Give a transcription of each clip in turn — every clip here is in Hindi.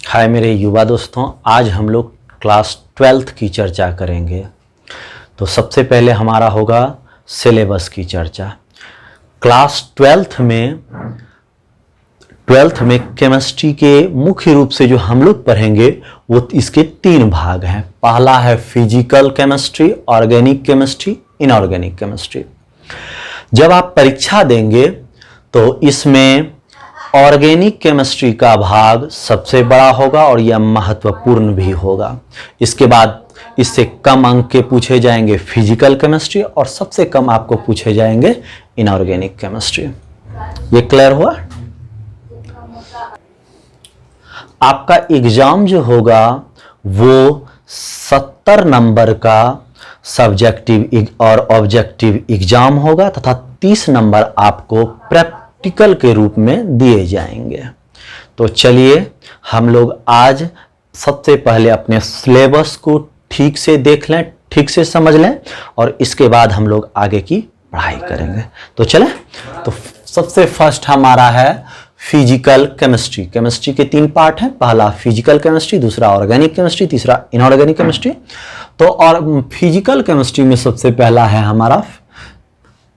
हाय मेरे युवा दोस्तों, आज हम लोग क्लास 12th की चर्चा करेंगे। तो सबसे पहले हमारा होगा सिलेबस की चर्चा। क्लास 12th में केमिस्ट्री के मुख्य रूप से जो हम लोग पढ़ेंगे वो इसके 3 भाग हैं। पहला है physical chemistry, organic chemistry, inorganic chemistry. जब आप परीक्षा देंगे तो इसमें ऑर्गेनिक केमिस्ट्री का भाग सबसे बड़ा होगा और यह महत्वपूर्ण भी होगा। इसके बाद इससे कम अंक के पूछे जाएंगे फिजिकल केमिस्ट्री और सबसे कम आपको पूछे जाएंगे इनऑर्गेनिक केमिस्ट्री। ये क्लियर हुआ? आपका एग्जाम जो होगा वो 70 नंबर का सब्जेक्टिव और ऑब्जेक्टिव एग्जाम होगा तथा 30 नंबर आपको प्रैक्टिकल के रूप में दिए जाएंगे। तो चलिए हम लोग आज सबसे पहले अपने सिलेबस को ठीक से देख लें, ठीक से समझ लें और इसके बाद हम लोग आगे की पढ़ाई करेंगे। तो चलें, तो सबसे फर्स्ट हमारा है फिजिकल केमिस्ट्री। केमिस्ट्री के 3 पार्ट हैं। पहला फिजिकल केमिस्ट्री, दूसरा ऑर्गेनिक केमिस्ट्री, तीसरा इनऑर्गेनिक केमिस्ट्री। तो और फिजिकल केमिस्ट्री में सबसे पहला है हमारा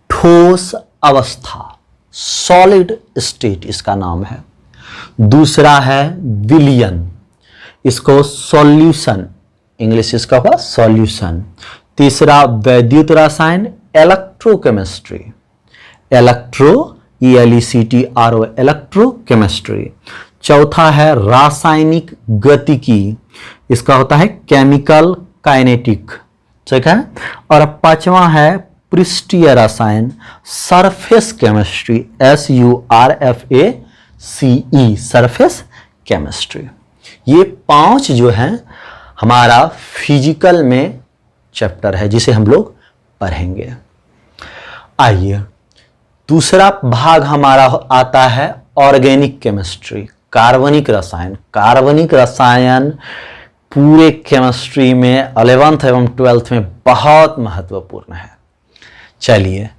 ठोस अवस्था, सॉलिड स्टेट इसका नाम है। दूसरा है विलयन, इसको सॉल्यूशन, इंग्लिश इसका होगा सॉल्यूशन। तीसरा वैद्युत रसायन, इलेक्ट्रोकेमिस्ट्री, ELECTRO इलेक्ट्रोकेमिस्ट्री। चौथा है रासायनिक गतिकी, इसका होता है केमिकल काइनेटिक, ठीक है। और 5वां है पृष्ठीय रसायन, surface chemistry, SURFACE, surface chemistry. ये 5 जो हैं हमारा फिजिकल में चैप्टर है जिसे हम लोग पढ़ेंगे। आइए, दूसरा भाग हमारा आता है ऑर्गेनिक केमिस्ट्री, कार्बनिक रसायन। कार्बनिक रसायन पूरे केमिस्ट्री में 11th एवं 12th में बहुत महत्वपूर्ण है। चलिए,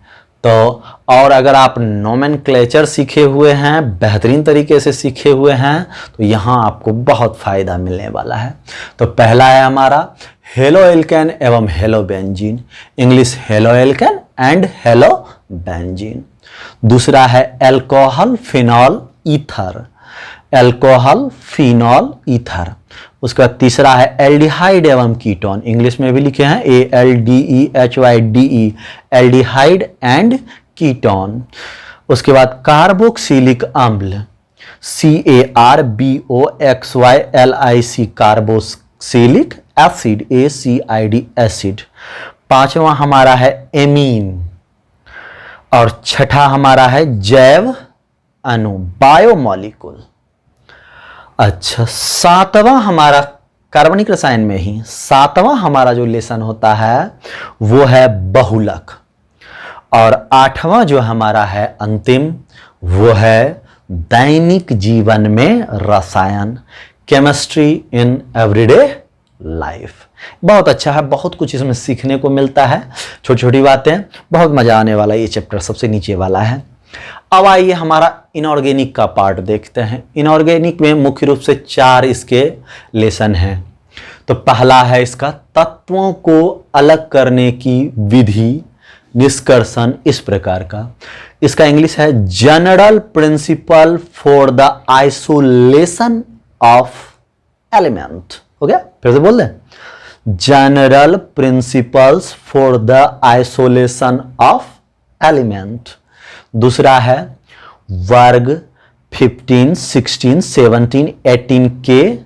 तो और अगर आप नोमेनक्लेचर सीखे हुए हैं, बेहतरीन तरीके से सीखे हुए हैं, तो यहाँ आपको बहुत फायदा मिलने वाला है। तो पहला है हमारा हेलो एल्केन एवं hello benzene, English halo alkane and hello benzene. दूसरा है alcohol phenol ether, alcohol phenol ether. उसका तीसरा है एल्डिहाइड एवं कीटोन, इंग्लिश में भी लिखे हैं ALDEHYDE, एल्डिहाइड एंड कीटोन। उसके बाद कार्बोक्सिलिक अम्ल, CARBOXYLIC, carboxylic acid, ACID acid. 5वां हमारा है एमीन और 6ठा हमारा है जैव अणु, बायोमॉलिक्यूल। अच्छा, 7वां हमारा कार्बनिक रसायन में ही 7वां हमारा जो लेसन होता है वो है बहुलक। और 8वां जो हमारा है अंतिम वो है दैनिक जीवन में रसायन, केमिस्ट्री इन एवरीडे लाइफ। बहुत अच्छा है, बहुत कुछ इसमें सीखने को मिलता है, छोटी छोटी बातें, बहुत मजा आने वाला ये चैप्टर सबसे नीचे वाला है। अब आइए हमारा इनऑर्गेनिक का पार्ट देखते हैं। इनऑर्गेनिक में मुख्य रूप से 4 इसके लेसन हैं। तो पहला है इसका तत्वों को अलग करने की विधि, निष्कर्षण इस प्रकार का। इसका इंग्लिश है general principle for the isolation of element. हो गया? फिर से बोल दें, general principles for the isolation of element. दूसरा है वर्ग 15, 16, 17, 18 के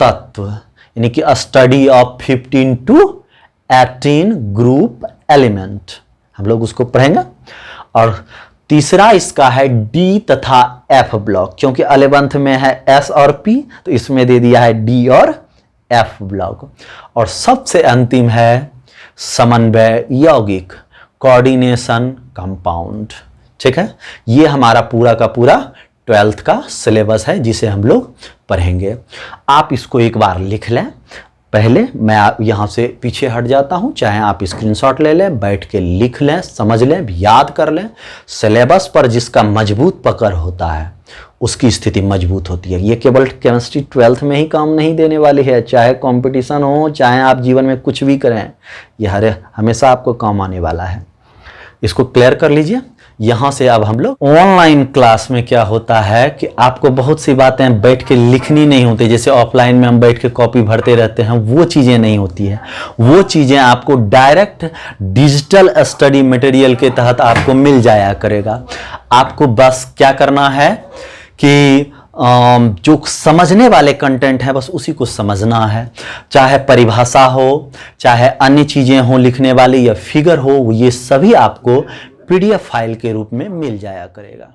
तत्व, यानी कि study of 15 to 18 group element, हम लोग उसको पढ़ेंगे। और तीसरा इसका है डी तथा एफ ब्लॉक, क्योंकि 11th में है एस और पी तो इसमें दे दिया है डी और एफ ब्लॉक। और सबसे अंतिम है समन्वय यौगिक, कोऑर्डिनेशन कंपाउंड, ठीक है। ये हमारा पूरा का पूरा 12th का सिलेबस है जिसे हम लोग पढ़ेंगे। आप इसको एक बार लिख लें। पहले मैं यहाँ से पीछे हट जाता हूँ, चाहे आप स्क्रीनशॉट ले लें, बैठ के लिख लें, समझ लें, याद कर लें। सिलेबस पर जिसका मजबूत पकड़ होता है उसकी स्थिति मजबूत होती है। ये केवल केमिस्ट्री 12th में ही काम नहीं देने वाली है, चाहे कंपटीशन हो, चाहे आप जीवन में कुछ भी करें, ये हमेशा आपको काम आने वाला है। इसको क्लियर कर लीजिए। यहाँ से अब हम लोग ऑनलाइन क्लास में क्या होता है कि आपको बहुत सी बातें बैठ के लिखनी नहीं होती, जैसे ऑफलाइन में हम बैठ के कॉपी भरते रहते हैं, वो चीज़ें नहीं होती है। वो चीज़ें आपको डायरेक्ट डिजिटल स्टडी मटेरियल के तहत आपको मिल जाया करेगा। आपको बस क्या करना है कि जो समझने वाले कंटेंट है बस उसी को समझना है, चाहे परिभाषा हो, चाहे अन्य चीज़ें हो लिखने वाली या फिगर हो, ये सभी आपको PDF फाइल के रूप में मिल जाया करेगा।